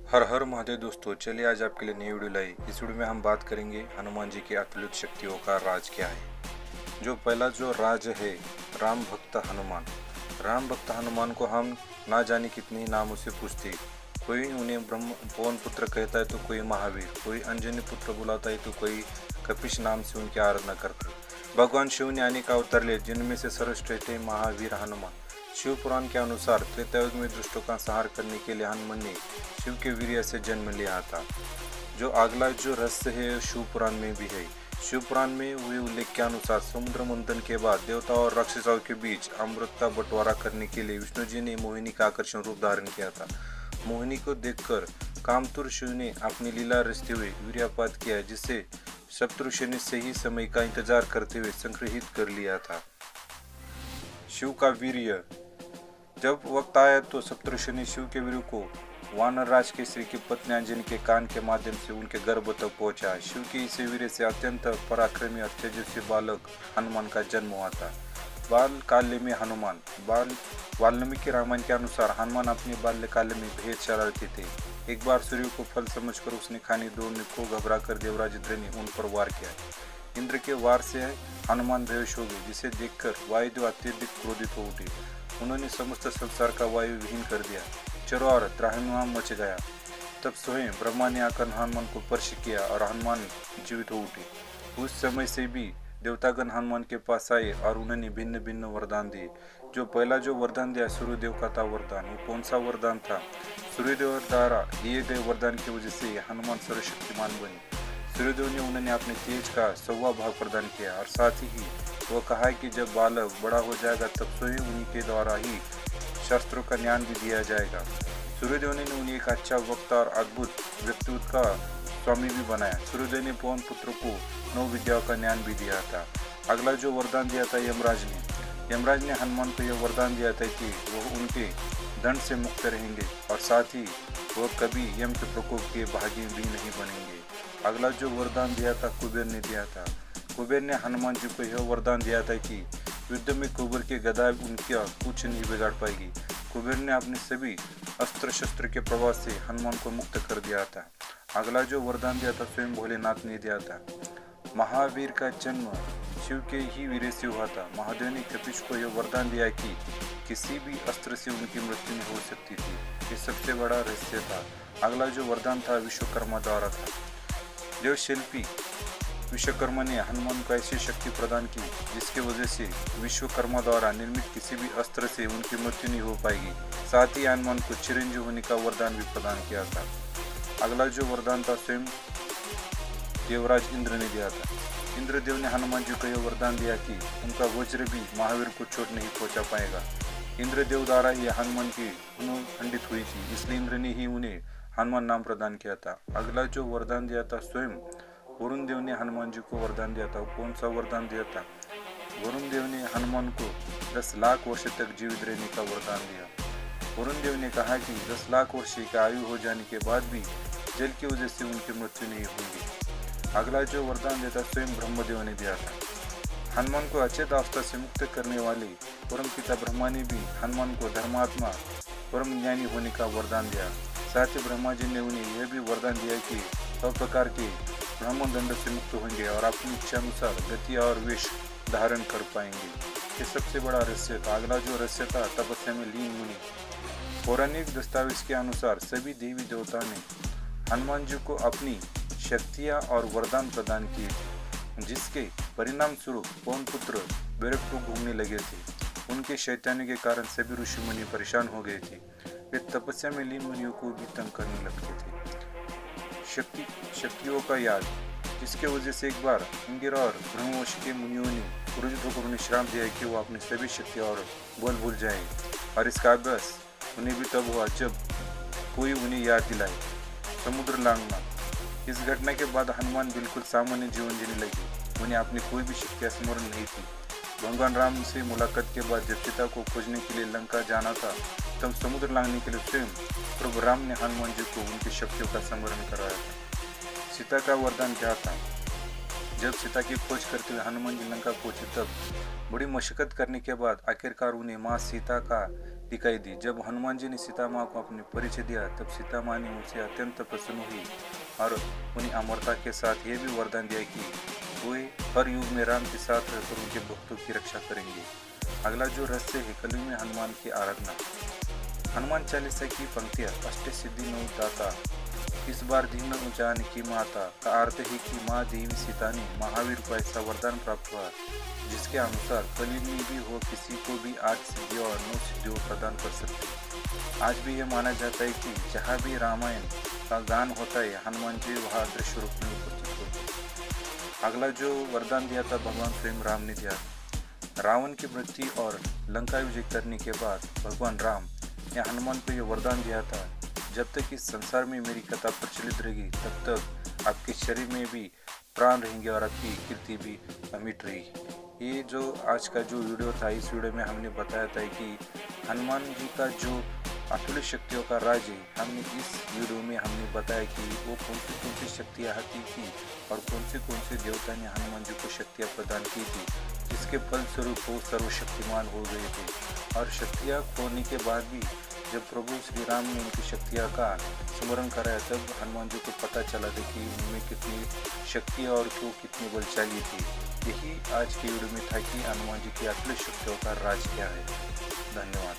हर हर महादेव दोस्तों, चलिए आज आपके लिए नई वीडियो लाई। इस वीडियो में हम बात करेंगे हनुमान जी की अतुलित शक्तियों का राज क्या है। जो पहला जो राज है, राम भक्त हनुमान। राम भक्त हनुमान को हम ना जाने कितने ही नामों से पूछते। कोई उन्हें ब्रह्म पवन पुत्र कहता है तो कोई महावीर, कोई अंजनी पुत्र बुलाता है तो कोई कपिश नाम से उनकी आराधना करते। भगवान शिव ने अनेक अवतार लिए, जिनमें से सर्वश्रेष्ठ है महावीर हनुमान। शिव पुराण के अनुसार त्रेतायुग में दुष्टों का संहार करने के लिए हनुमान ने शिव के वीर्य से जन्म लिया था। जो अगला जो रहस्य है शिव पुराण में भी है। शिव पुराण में हुए उल्लेख के अनुसार समुद्र मंथन के बाद देवता और राक्षसों के बीच अमृत का बंटवारा करने के लिए विष्णु जी ने मोहिनी का आकर्षण रूप धारण किया था। मोहिनी को देखकर कामतुर शिव ने अपनी लीला रचते हुए वीर्यपात किया, जिससे सप्तऋषि ने सही समय का इंतजार करते हुए संग्रहित कर लिया था। शिव का वीर्य। जब वक्त आया तो सप्तऋषि ने शिव के वीर्य को वानर राज केसरी की पत्नी अंजनी के कान के माध्यम से उनके गर्भ तक पहुंचा। शिव के इस वीर्य से अत्यंत पराक्रमी और तेजस्वी बालक हनुमान का जन्म हुआ था। बाल काल्य में हनुमान। वाल्मीकि रामायण के अनुसार हनुमान अपने बाल्यकाल में भेद शरारती थे। एक बार सूर्य को फल समझकर उसने खाने दौड़ने को घबराकर देवराज इंद्र ने उन पर वार किया। इंद्र के वार से हनुमान बेहोश हो गए, जिसे देखकर वायुदेव अत्यधिक क्रोधित हो उठे। उन्होंने समस्त संसार का वायु विहीन कर दिया। चारों ओर त्राहिमाम मच गया। तब स्वयं ब्रह्मा ने आकर हनुमान को स्पर्श किया और हनुमान जीवित हो उठे। उस समय से भी देवतागण हनुमान के पास आए और उन्होंने भिन्न भिन्न वरदान दिए। जो पहला जो वरदान दिया सूर्यदेव का था वरदान। वो कौन सा वरदान था? सूर्यदेव द्वारा दिए गए वरदान की वजह से हनुमान सर्वशक्तिमान बने। सूर्यदेव ने उन्होंने अपने तेज का 100वां भाग प्रदान किया और साथ ही वह कहा कि जब बालक बड़ा हो जाएगा तब स्वयं उन्हीं के द्वारा ही शास्त्रों का ज्ञान भी दिया जाएगा। सूर्यदेव ने उन्हें एक अच्छा वक्ता और अद्भुत व्यक्तित्व का स्वामी भी बनाया। सूर्यदेव ने पवन पुत्र को 9 विद्याओं का ज्ञान भी दिया था। अगला जो वरदान दिया था यमराज ने हनुमान को यह वरदान दिया था कि वह उनके दंड से मुक्त रहेंगे और साथ ही वह कभी यम के प्रकोप के भागी भी नहीं बनेंगे। अगला जो वरदान दिया था कुबेर ने दिया था। कुबेर ने हनुमान जी को यह वरदान दिया था कि युद्ध में कुबेर के गदा उनका कुछ नहीं बिगाड़ पाएगी। कुबेर ने अपने सभी अस्त्र शस्त्र के प्रभाव से हनुमान को मुक्त कर दिया था। अगला जो वरदान दिया था स्वयं भोलेनाथ ने दिया था। महावीर का जन्म शिव के ही वीर्य से हुआ था। महादेव ने कपिश को यह वरदान दिया कि किसी भी अस्त्र से उनकी मृत्यु नहीं हो सकती थी। ये सबसे बड़ा रहस्य था। अगला जो वरदान था विश्वकर्मा द्वारा था। देव शिल्पी विश्वकर्मा ने हनुमान को ऐसी शक्ति प्रदान की जिसकी वजह से विश्वकर्मा द्वारा निर्मित किसी भी अस्त्र से उनकी मृत्यु नहीं हो पाएगी। साथ ही हनुमान को चिरंजीव होने का वरदान भी प्रदान किया था। अगला जो वरदान था स्वयं देवराज इंद्र ने दिया था। इंद्रदेव ने हनुमान जी को यह वरदान दिया कि उनका वज्र भी महावीर को चोट नहीं पहुंचा पाएगा। इंद्रदेव द्वारा ही हनुमान की धनु खंडित हुई थी, इसलिए इंद्र ने ही उन्हें हनुमान नाम प्रदान किया था। अगला जो वरदान दिया था स्वयं वरुण देव ने हनुमान जी को वरदान दिया था। कौन सा वरदान दिया था? वरुण देव ने हनुमान को 10 लाख वर्ष तक जीवित रहने का वरदान दिया। वरुण देव ने कहा कि 10 लाख वर्ष की आयु हो जाने के बाद भी जल की वजह से उनकी मृत्यु नहीं होगी। अगला जो वरदान दिया था स्वयं ब्रह्मदेव ने दिया था। हनुमान को अचेत अवस्था से मुक्त करने वाले परम पिता ब्रह्मा ने भी हनुमान को धर्मात्मा परम ज्ञानी होने का वरदान दिया। साथ ही ब्रह्मा जी ने उन्हें यह भी वरदान दिया कि सब प्रकार के ब्रह्म दंड से मुक्त होंगे और अपनी इच्छा अनुसार गति और वेश धारण कर पाएंगे। ये सबसे बड़ा रहस्य था। अगला जो रहस्य था तपस्या में लीन मुनि। पौराणिक दस्तावेज के अनुसार सभी देवी देवता ने हनुमान जी को अपनी शक्तियाँ और वरदान प्रदान किए, जिसके परिणाम स्वरूप पवन पुत्र बैरकपुर घूमने लगे थे। उनके शैतानी के कारण सभी ऋषि मुनि परेशान हो गए थे। वे तपस्या में लीन मुनियों को भी तंग करने लगते थे। शक्तियों का याद, जिसके वजह से एक बार इंगिरा और ब्रह्मवंश के मुनियों ने क्रोधित होकर उन्हें श्राप दिया कि वो अपनी सभी शक्तियाँ और बल भूल जाएं, और इसका अभ्यास उन्हें भी तब हुआ जब कोई उन्हें याद दिलाए। समुद्र लांघना। इस घटना के बाद हनुमान बिल्कुल सामान्य जीवन जीने लगे। उन्हें अपनी कोई भी शक्तियाँ स्मरण नहीं थी। भगवान राम से मुलाकात के बाद जब सीता को खोजने के लिए लंका जाना था, तब समुद्र लांघने के लिए स्वयं प्रभु राम ने हनुमान जी को उनकी शक्तियों का स्मरण कराया था। सीता का वरदान क्या था? जब सीता की खोज करते हुए हनुमान जी लंका पहुंचे, तब बड़ी मशक्कत करने के बाद आखिरकार उन्हें माँ सीता का दिखाई दी। जब हनुमान जी ने सीता माँ को अपने परिचय दिया तब सीता माँ ने उनसे अत्यंत प्रसन्न हुई और उन्हें अमरता के साथ ये भी वरदान दिया कि वे हर युग में राम के साथ रहकर उनके भक्तों की रक्षा करेंगे। अगला जो रहस्य है कलयुग में हनुमान की आराधना। हनुमान चालीसा की पंक्तियाँ अष्ट सिद्धि नौ दाता इस बार दिन ऊंचाने की माता का अर्थ है कि माँ देवी सीता ने महावीर को ऐसा वरदान प्राप्त हुआ जिसके अनुसार कलयुग में भी वो किसी को भी 8 सिद्धियों और 9 सिद्धियों प्रदान कर सकते। आज भी यह माना जाता है कि जहाँ भी रामायण का गान होता है हनुमान जी वहाँ दृश्य रूप में उपस्थित होते हैं। अगला जो वरदान दिया था भगवान स्वयं राम ने दिया। रावण की मृत्यु और लंका विजय करने के बाद भगवान राम ने हनुमान को यह वरदान दिया था, जब तक इस संसार में मेरी कथा प्रचलित रहेगी तब तक आपके शरीर में भी प्राण रहेंगे और आपकी कीर्ति भी अमिट रहेगी। ये जो आज का जो वीडियो था, इस वीडियो में हमने बताया था कि हनुमान जी का जो अतुल्य शक्तियों का राज है, हमने इस वीडियो में हमने बताया कि वो कौन सी शक्तियाँ हासिल की और कौन से देवता ने हनुमान जी को शक्तियाँ प्रदान की थी, जिसके फलस्वरूप वो सर्वशक्तिमान हो गए थे। और शक्तियाँ खोने के बाद भी जब प्रभु श्री राम ने उनकी शक्तियाँ का स्मरण कराया तब हनुमान जी को पता चला था कि उनमें कितनी शक्ति और क्यों कितनी बलशाली थी। यही आज की वीडियो में था कि हनुमान जी की अतुल्य शक्तियों का राज क्या है। धन्यवाद।